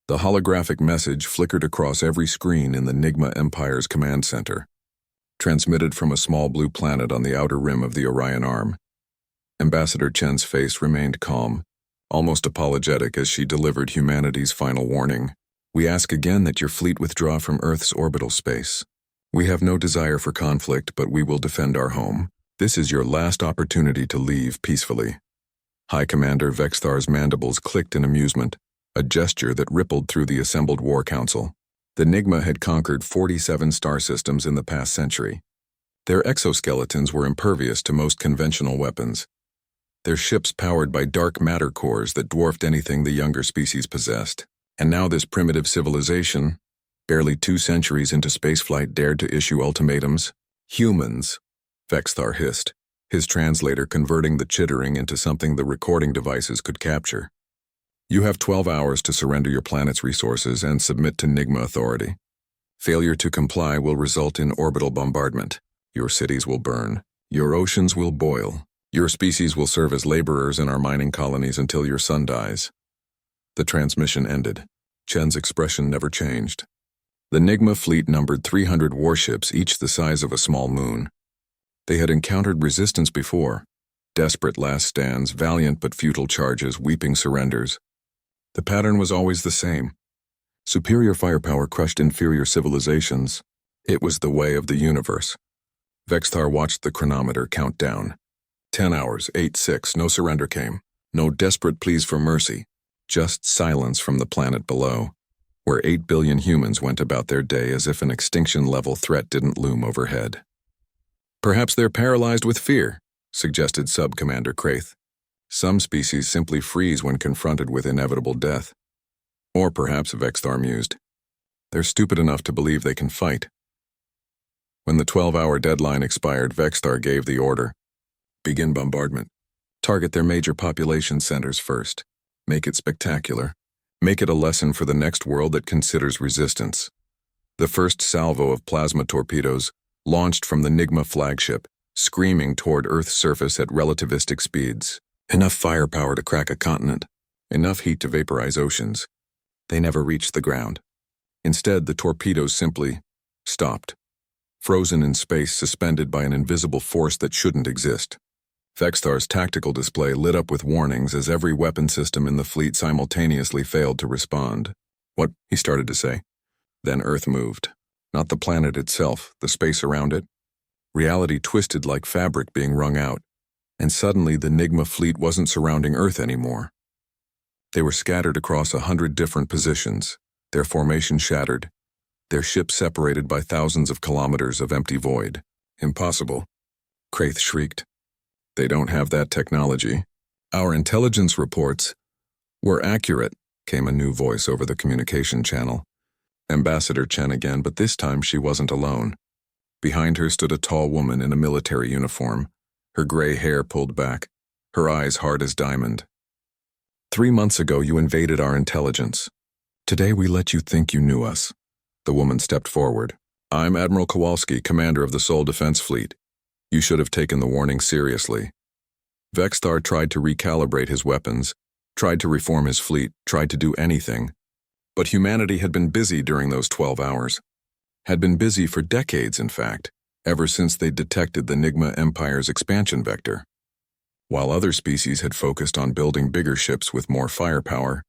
The holographic message flickered across every screen in the NIGMA Empire's command center, transmitted from a small blue planet on the outer rim of the Orion Arm. Ambassador Chen's face remained calm, almost apologetic as she delivered humanity's final warning. We ask again that your fleet withdraw from Earth's orbital space. We have no desire for conflict, but we will defend our home. This is your last opportunity to leave peacefully. High Commander Vexthar's mandibles clicked in amusement, a gesture that rippled through the assembled War Council. The NIGMA had conquered 47 star systems in the past century. Their exoskeletons were impervious to most conventional weapons. Their ships powered by dark matter cores that dwarfed anything the younger species possessed. And now this primitive civilization, barely 2 centuries into spaceflight, dared to issue ultimatums. Humans, Vexthar hissed, his translator converting the chittering into something the recording devices could capture. You have 12 hours to surrender your planet's resources and submit to NIGMA authority. Failure to comply will result in orbital bombardment. Your cities will burn. Your oceans will boil. Your species will serve as laborers in our mining colonies until your son dies. The transmission ended. Chen's expression never changed. The NIGMA fleet numbered 300 warships, each the size of a small moon. They had encountered resistance before. Desperate last stands, valiant but futile charges, weeping surrenders. The pattern was always the same. Superior firepower crushed inferior civilizations. It was the way of the universe. Vexthar watched the chronometer count down. 10 hours, 8-6, no surrender came. No desperate pleas for mercy. Just silence from the planet below, where 8 billion humans went about their day as if an extinction-level threat didn't loom overhead. Perhaps they're paralyzed with fear, suggested Sub-Commander Kraith. Some species simply freeze when confronted with inevitable death. Or perhaps, Vexthar mused, they're stupid enough to believe they can fight. When the 12-hour deadline expired, Vexthar gave the order. Begin bombardment. Target their major population centers first. Make it spectacular. Make it a lesson for the next world that considers resistance. The first salvo of plasma torpedoes launched from the NIGMA flagship, screaming toward Earth's surface at relativistic speeds. Enough firepower to crack a continent. Enough heat to vaporize oceans. They never reached the ground. Instead, the torpedoes simply stopped. Frozen in space, suspended by an invisible force that shouldn't exist. Vexthar's tactical display lit up with warnings as every weapon system in the fleet simultaneously failed to respond. What? He started to say. Then Earth moved. Not the planet itself, the space around it. Reality twisted like fabric being wrung out, and suddenly the NIGMA fleet wasn't surrounding Earth anymore. They were scattered across 100 different positions, their formation shattered, their ships separated by thousands of kilometers of empty void. Impossible, Kraith shrieked. They don't have that technology. Our intelligence reports were accurate, came a new voice over the communication channel. Ambassador Chen again, but this time she wasn't alone. Behind her stood a tall woman in a military uniform, her gray hair pulled back, her eyes hard as diamond. 3 months ago you invaded our intelligence. Today we let you think you knew us. The woman stepped forward. I'm Admiral Kowalski, commander of the Sol Defense Fleet. You should have taken the warning seriously. Vexthar tried to recalibrate his weapons, tried to reform his fleet, tried to do anything. But humanity had been busy during those 12 hours. Had been busy for decades, in fact, ever since they detected the NIGMA Empire's expansion vector. While other species had focused on building bigger ships with more firepower,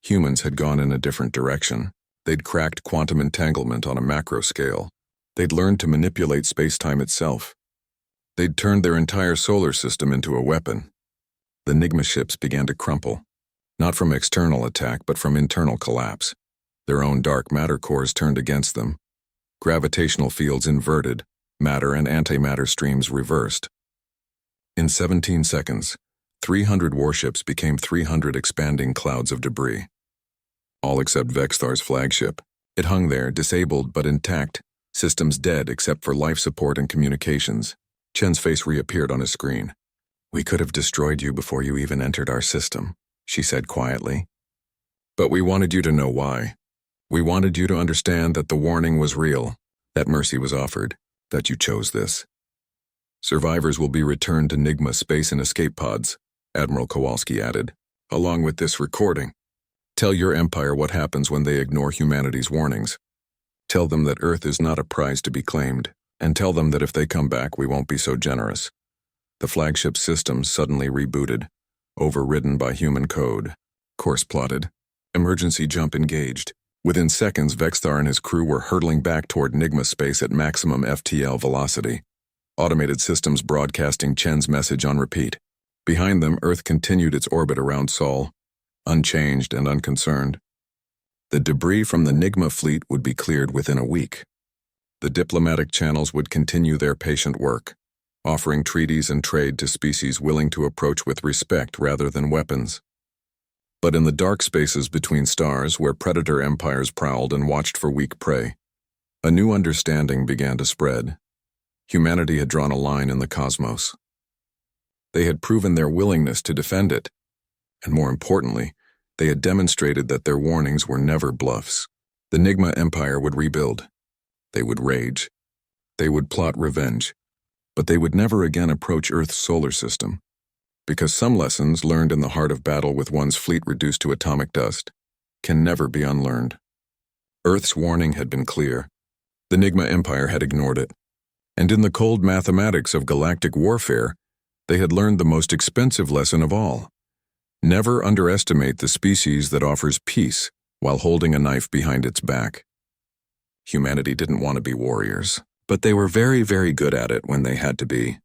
humans had gone in a different direction. They'd cracked quantum entanglement on a macro scale. They'd learned to manipulate space-time itself. They'd turned their entire solar system into a weapon. The NIGMA ships began to crumple, not from external attack but from internal collapse. Their own dark matter cores turned against them. Gravitational fields inverted, matter and antimatter streams reversed. In 17 seconds, 300 warships became 300 expanding clouds of debris. All except Vexthar's flagship. It hung there, disabled but intact, systems dead except for life support and communications. Chen's face reappeared on his screen. We could have destroyed you before you even entered our system, she said quietly. But we wanted you to know why. We wanted you to understand that the warning was real, that mercy was offered, that you chose this. Survivors will be returned to NIGMA space and escape pods, Admiral Kowalski added, along with this recording. Tell your empire what happens when they ignore humanity's warnings. Tell them that Earth is not a prize to be claimed, and tell them that if they come back, we won't be so generous. The flagship system suddenly rebooted, overridden by human code. Course plotted. Emergency jump engaged. Within seconds, Vexthar and his crew were hurtling back toward NIGMA space at maximum FTL velocity. Automated systems broadcasting Chen's message on repeat. Behind them, Earth continued its orbit around Sol, unchanged and unconcerned. The debris from the NIGMA fleet would be cleared within a week. The diplomatic channels would continue their patient work, offering treaties and trade to species willing to approach with respect rather than weapons. But in the dark spaces between stars, where predator empires prowled and watched for weak prey, a new understanding began to spread. Humanity had drawn a line in the cosmos. They had proven their willingness to defend it, and more importantly, they had demonstrated that their warnings were never bluffs. The NIGMA Empire would rebuild. They would rage. They would plot revenge. But they would never again approach Earth's solar system, because some lessons learned in the heart of battle with one's fleet reduced to atomic dust can never be unlearned. Earth's warning had been clear. The NIGMA Empire had ignored it. And in the cold mathematics of galactic warfare, they had learned the most expensive lesson of all. Never underestimate the species that offers peace while holding a knife behind its back. Humanity didn't want to be warriors, but they were very, very good at it when they had to be.